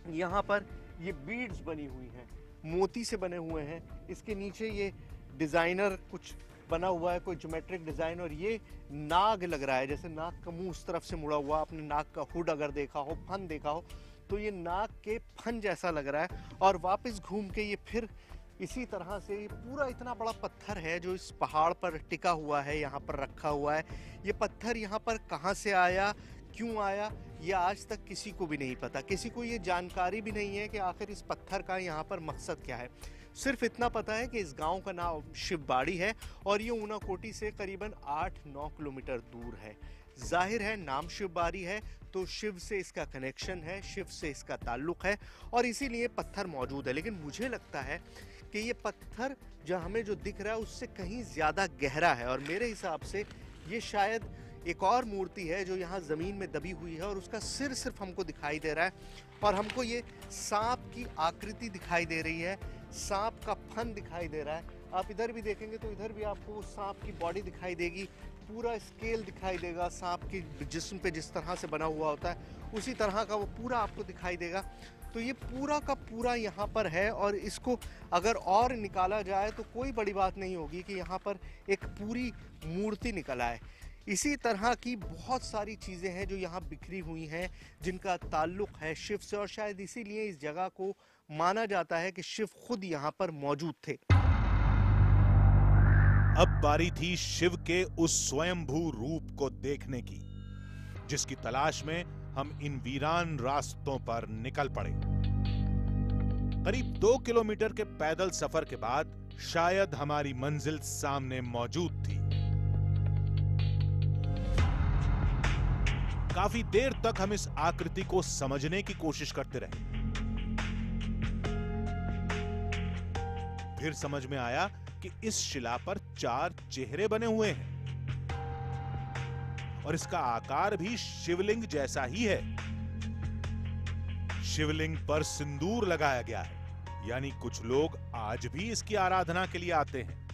यहाँ पर ये बीड्स बनी हुई हैं, मोती से बने हुए हैं। इसके नीचे ये डिज़ाइनर कुछ बना हुआ है, कोई ज्योमेट्रिक डिज़ाइन, और ये नाग लग रहा है, जैसे नाग का मुंह उस तरफ से मुड़ा हुआ। आपने नाग का हुड अगर देखा हो, फन देखा हो, तो ये नाग के फन जैसा लग रहा है। और वापस घूम के ये फिर इसी तरह से, ये पूरा इतना बड़ा पत्थर है जो इस पहाड़ पर टिका हुआ है, यहाँ पर रखा हुआ है। ये पत्थर यहाँ पर कहाँ से आया, क्यों आया, ये आज तक किसी को भी नहीं पता। किसी को ये जानकारी भी नहीं है कि आखिर इस पत्थर का यहाँ पर मकसद क्या है। सिर्फ इतना पता है कि इस गांव का नाम शिवबाड़ी है और ये ऊनाकोटी से करीबन 8-9 किलोमीटर दूर है। जाहिर है नाम शिवबाड़ी है तो शिव से इसका कनेक्शन है, शिव से इसका ताल्लुक है और इसीलिए पत्थर मौजूद है। लेकिन मुझे लगता है कि ये पत्थर जो हमें जो दिख रहा है उससे कहीं ज़्यादा गहरा है और मेरे हिसाब से ये शायद एक और मूर्ति है जो यहाँ ज़मीन में दबी हुई है और उसका सिर सिर्फ हमको दिखाई दे रहा है और हमको ये सांप की आकृति दिखाई दे रही है, सांप का फन दिखाई दे रहा है। आप इधर भी देखेंगे तो इधर भी आपको सांप की बॉडी दिखाई देगी, पूरा स्केल दिखाई देगा, सांप की जिस्म पे जिस तरह से बना हुआ होता है उसी तरह का वो पूरा आपको दिखाई देगा। तो ये पूरा का पूरा यहाँ पर है और इसको अगर और निकाला जाए तो कोई बड़ी बात नहीं होगी कि यहाँ पर एक पूरी मूर्ति निकल आए। इसी तरह की बहुत सारी चीज़ें हैं जो यहाँ बिखरी हुई हैं जिनका ताल्लुक़ है शिव से और शायद इसीलिए इस जगह को माना जाता है कि शिव खुद यहाँ पर मौजूद थे।
अब बारी थी शिव के उस स्वयंभू रूप को देखने की जिसकी तलाश में हम इन वीरान रास्तों पर निकल पड़े। करीब 2 किलोमीटर के पैदल सफर के बाद शायद हमारी मंजिल सामने मौजूद थी। काफी देर तक हम इस आकृति को समझने की कोशिश करते रहे। फिर समझ में आया कि इस शिला पर 4 चेहरे बने हुए हैं और इसका आकार भी शिवलिंग जैसा ही है। शिवलिंग पर सिंदूर लगाया गया है, यानी कुछ लोग आज भी इसकी आराधना के लिए आते हैं।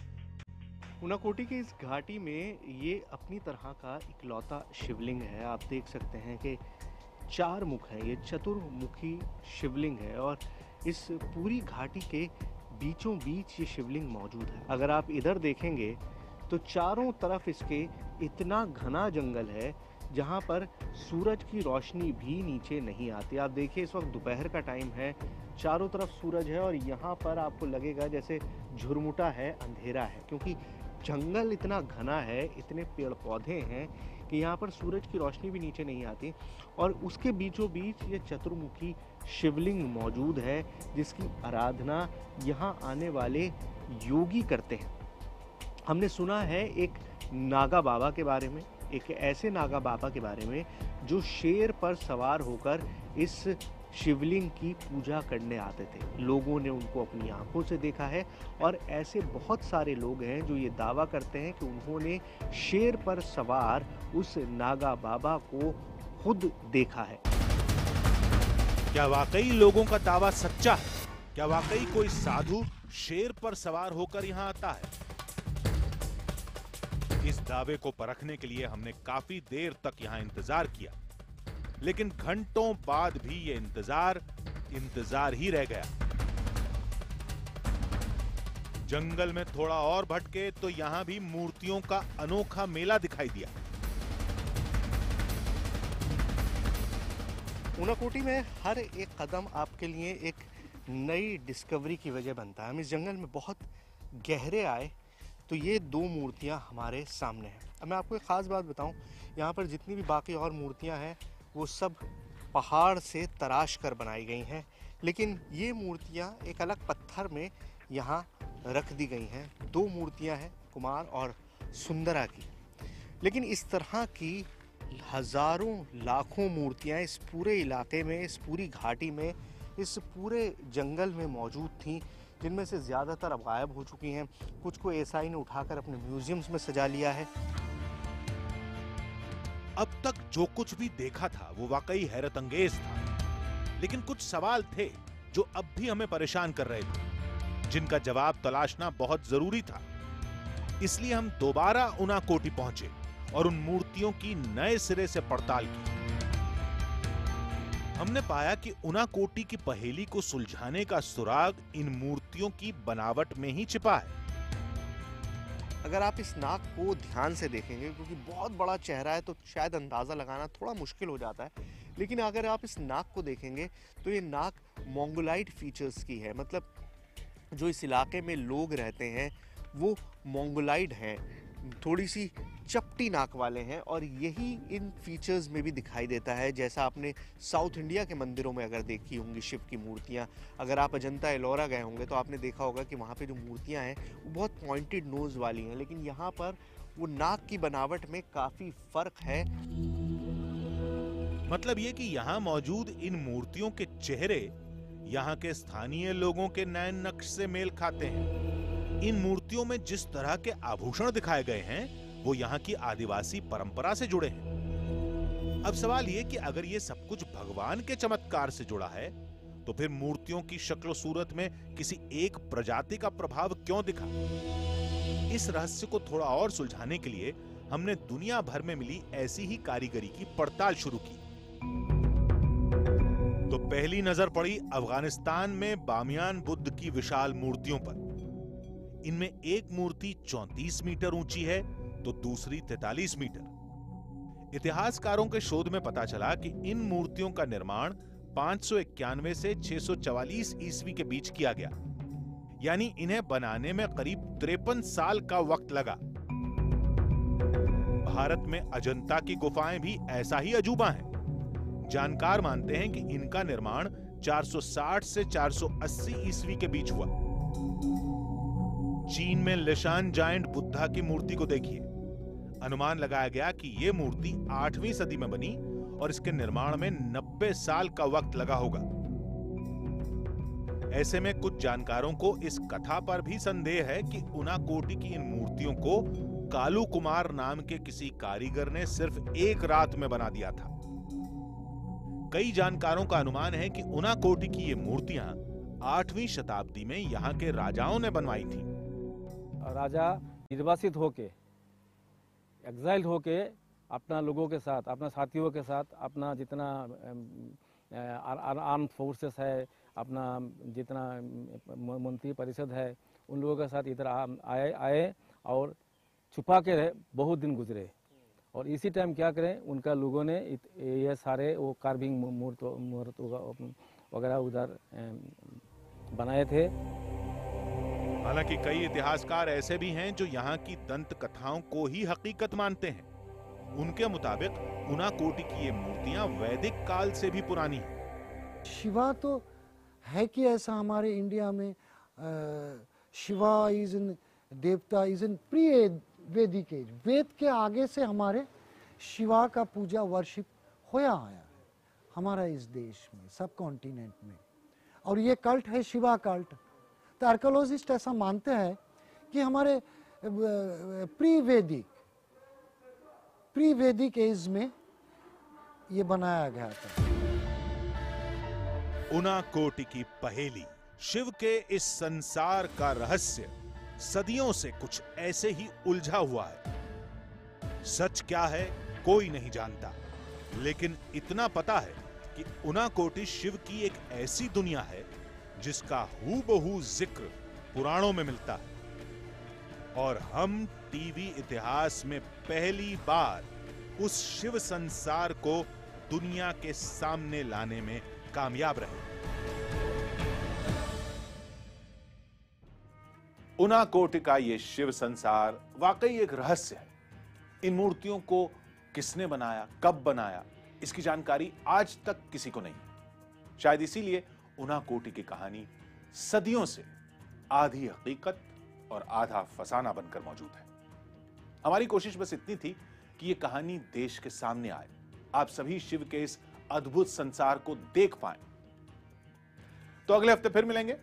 ऊनाकोटी की इस घाटी में ये अपनी तरह का इकलौता शिवलिंग है। आप देख सकते हैं कि 4 मुख हैं, ये चतुर्मुखी शिवलिंग है और इस पूरी घाटी के बीचों बीच ये शिवलिंग मौजूद है। अगर आप इधर देखेंगे तो चारों तरफ इसके इतना घना जंगल है जहाँ पर सूरज की रोशनी भी नीचे नहीं आती। आप देखिए इस वक्त दोपहर का टाइम है, चारों तरफ सूरज है और यहाँ पर आपको लगेगा जैसे झुरमुटा है, अंधेरा है, क्योंकि जंगल इतना घना है, इतने पेड़ पौधे हैं कि यहाँ पर सूरज की रोशनी भी नीचे नहीं आती और उसके बीचों बीच ये चतुर्मुखी शिवलिंग मौजूद है जिसकी आराधना यहाँ आने वाले योगी करते हैं। हमने सुना है एक नागा बाबा के बारे में, एक ऐसे नागा बाबा के बारे में जो शेर पर सवार होकर इस शिवलिंग की पूजा करने आते थे। लोगों ने उनको अपनी आंखों से देखा है और ऐसे बहुत सारे लोग हैं जो ये दावा करते हैं कि उन्होंने शेर पर सवार उस नागा बाबा को खुद देखा है।
क्या वाकई लोगों का दावा सच्चा है? क्या वाकई कोई साधु शेर पर सवार होकर यहाँ आता है? इस दावे को परखने के लिए हमने काफी देर तक यहाँ इंतजार किया, लेकिन घंटों बाद भी ये इंतजार ही रह गया। जंगल में थोड़ा और भटके तो यहां भी मूर्तियों का अनोखा मेला दिखाई दिया।
ऊनाकोटी में हर एक कदम आपके लिए एक नई डिस्कवरी की वजह बनता है। हम इस जंगल में बहुत गहरे आए तो ये 2 मूर्तियां हमारे सामने हैं। अब मैं आपको एक ख़ास बात बताऊं, यहाँ पर जितनी भी बाकी और मूर्तियां हैं वो सब पहाड़ से तराश कर बनाई गई हैं, लेकिन ये मूर्तियाँ एक अलग पत्थर में यहाँ रख दी गई हैं। 2 मूर्तियाँ हैं, कुमार और सुंदरा की, लेकिन इस तरह की हज़ारों लाखों मूर्तियाँ इस पूरे इलाके में, इस पूरी घाटी में, इस पूरे जंगल में मौजूद थीं, जिनमें से ज़्यादातर अब गायब हो चुकी हैं। कुछ को एसआई ने उठाकर अपने म्यूजियम्स में सजा लिया है।
अब तक जो कुछ भी देखा था वो वाकई हैरत अंगेज था, लेकिन कुछ सवाल थे जो अब भी हमें परेशान कर रहे थे, जिनका जवाब तलाशना बहुत जरूरी था। इसलिए हम दोबारा ऊनाकोटी पहुंचे और उन मूर्तियों की नए सिरे से पड़ताल की। हमने पाया कि उनाकोटी की पहेली को सुलझाने का सुराग इन मूर्तियों की बनावट में ही छिपा है।
अगर आप इस नाक को ध्यान से देखेंगे, क्योंकि बहुत बड़ा चेहरा है तो शायद अंदाज़ा लगाना थोड़ा मुश्किल हो जाता है, लेकिन अगर आप इस नाक को देखेंगे तो ये नाक मोंगोलाइड फीचर्स की है। मतलब जो इस इलाके में लोग रहते हैं वो मोंगोलाइड हैं, थोड़ी सी चपटी नाक वाले हैं, और यही इन फीचर्स में भी दिखाई देता है। जैसा आपने साउथ इंडिया के मंदिरों में अगर देखी होंगी शिव की मूर्तियां, अगर आप अजंता एलोरा गए होंगे तो आपने देखा होगा कि वहाँ पे जो मूर्तियां हैं वो बहुत पॉइंटेड नोज वाली हैं, लेकिन यहाँ पर वो नाक की बनावट में काफ़ी फ़र्क है।
मतलब ये कि यहाँ मौजूद इन मूर्तियों के चेहरे यहाँ के स्थानीय लोगों के नयन नक्श से मेल खाते हैं। इन मूर्तियों में जिस तरह के आभूषण दिखाए गए हैं वो यहाँ की आदिवासी परंपरा से जुड़े हैं। अब सवाल ये कि अगर ये सब कुछ भगवान के चमत्कार से जुड़ा है तो फिर मूर्तियों की शक्ल सूरत में किसी एक प्रजाति का प्रभाव क्यों दिखा? इस रहस्य को थोड़ा और सुलझाने के लिए हमने दुनिया भर में मिली ऐसी ही कारीगरी की पड़ताल शुरू की। तो पहली नजर पड़ी अफगानिस्तान में बामियान बुद्ध की विशाल मूर्तियों पर। इनमें एक मूर्ति 34 मीटर ऊंची है तो दूसरी 43 मीटर। इतिहासकारों के शोध में पता चला कि इन मूर्तियों का निर्माण 591 से 644 ईस्वी के बीच किया गया, यानी इन्हें बनाने में करीब 53 साल का वक्त लगा। भारत में अजंता की गुफाएं भी ऐसा ही अजूबा हैं। जानकार मानते हैं कि इनका निर्माण 460 से 480 ईस्वी के बीच हुआ। चीन में लिशान जायंट बुद्धा की मूर्ति को देखिए। अनुमान लगाया गया कि यह मूर्ति 8वीं सदी में बनी और इसके निर्माण में 90 साल का वक्त लगा होगा। ऐसे में कुछ जानकारों को इस कथा पर भी संदेह है कि उनाकोटी की इन मूर्तियों को कालू कुमार नाम के किसी कारीगर ने सिर्फ एक रात में बना दिया था। कई जानकारों का अनुमान है कि उनाकोटी की ये मूर्तियां 8वीं शताब्दी में यहाँ के राजाओं ने बनवाई थी।
राजा निर्वासित होके, एग्जाइल्ड होके अपना लोगों के साथ, अपना साथियों के साथ, अपना जितना आर्म फोर्सेस है, अपना जितना मंत्री परिषद है, उन लोगों के साथ इधर आए और छुपा के रहे। बहुत दिन गुजरे और इसी टाइम क्या करें, उनका लोगों ने ये सारे वो कार्विंग मूर्त वगैरह उधर बनाए थे।
हालांकि कई इतिहासकार ऐसे भी हैं जो यहाँ की दंत कथाओं को ही हकीकत मानते हैं। उनके मुताबिक उनाकोटी की ये मूर्तियां वैदिक काल से भी पुरानी हैं।
शिवा तो है कि ऐसा हमारे इंडिया में शिवा इज इन, देवता इज इन प्री वैदिक एज। वेद के आगे से हमारे शिवा का पूजा वर्शिप होया आया है हमारा इस देश में, सब कॉन्टिनेंट में, और ये कल्ट है शिवा कल्ट। तो आर्कियोलॉजिस्ट ऐसा मानते हैं कि हमारे प्री वैदिक एज में ये बनाया गया था।
उनाकोटी की पहेली, शिव के इस संसार का रहस्य सदियों से कुछ ऐसे ही उलझा हुआ है। सच क्या है कोई नहीं जानता, लेकिन इतना पता है कि उनाकोटी शिव की एक ऐसी दुनिया है जिसका हूबहू जिक्र पुराणों में मिलता है, और हम टीवी इतिहास में पहली बार उस शिव संसार को दुनिया के सामने लाने में कामयाब रहे।
उनाकोटी का ये शिव संसार वाकई एक रहस्य है। इन मूर्तियों को किसने बनाया, कब बनाया, इसकी जानकारी आज तक किसी को नहीं। शायद इसीलिए उनाकोटी की कहानी सदियों से आधी हकीकत और आधा फसाना बनकर मौजूद है। हमारी कोशिश बस इतनी थी कि यह कहानी देश के सामने आए, आप सभी शिव के इस अद्भुत संसार को देख पाएं। तो अगले हफ्ते फिर मिलेंगे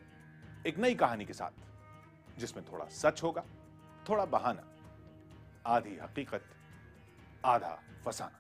एक नई कहानी के साथ, जिसमें थोड़ा सच होगा, थोड़ा बहाना, आधी हकीकत आधा फसाना।